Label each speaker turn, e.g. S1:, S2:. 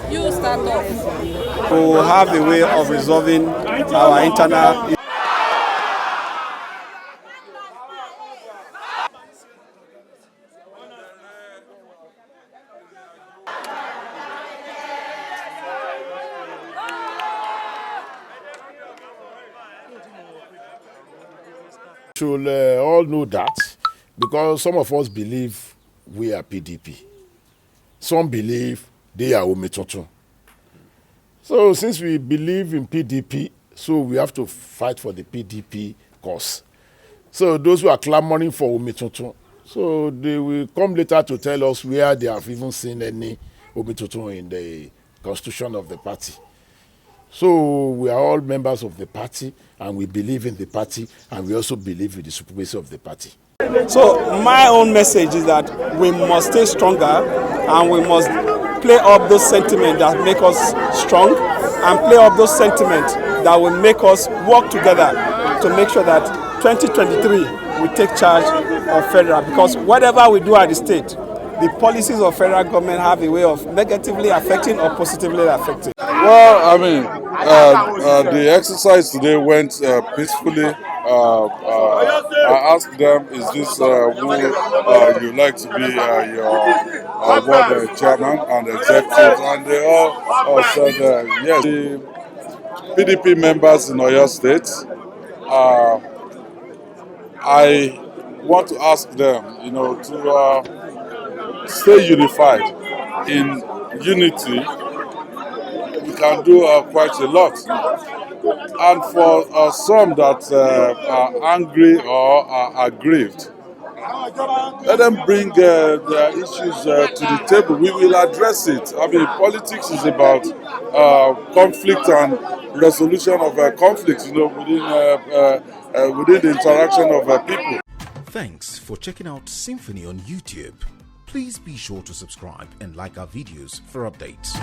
S1: You start off.
S2: We have a way of resolving our internal issues.
S3: Should all know that, because some of us believe we are PDP. Some believe they are Omitoto. So since we believe in PDP, so we have to fight for the PDP cause. So those who are clamoring for Omitoto, so they will come later to tell us where they have even seen any Omitoto in the constitution of the party. So we are all members of the party, and we believe in the party, and we also believe in the supremacy of the party.
S2: So my own message is that we must stay stronger, and we must play up those sentiments that make us strong, and play up those sentiments that will make us work together to make sure that 2023 we take charge of federal. Because whatever we do at the state, the policies of federal government have a way of negatively affecting or positively affecting.
S4: Well, I mean, the exercise today went peacefully. I asked them, is this who you like to be your board chairman and executives? And they all said yes. The PDP members in Oyo State, I want to ask them, to stay unified. In unity, we can do quite a lot. And for some that are angry or are aggrieved, let them bring their issues to the table. We will address it. I mean, politics is about conflict and resolution of conflicts, within the interaction of people.
S5: Thanks for checking out SYMFONI on YouTube. Please be sure to subscribe and like our videos for updates.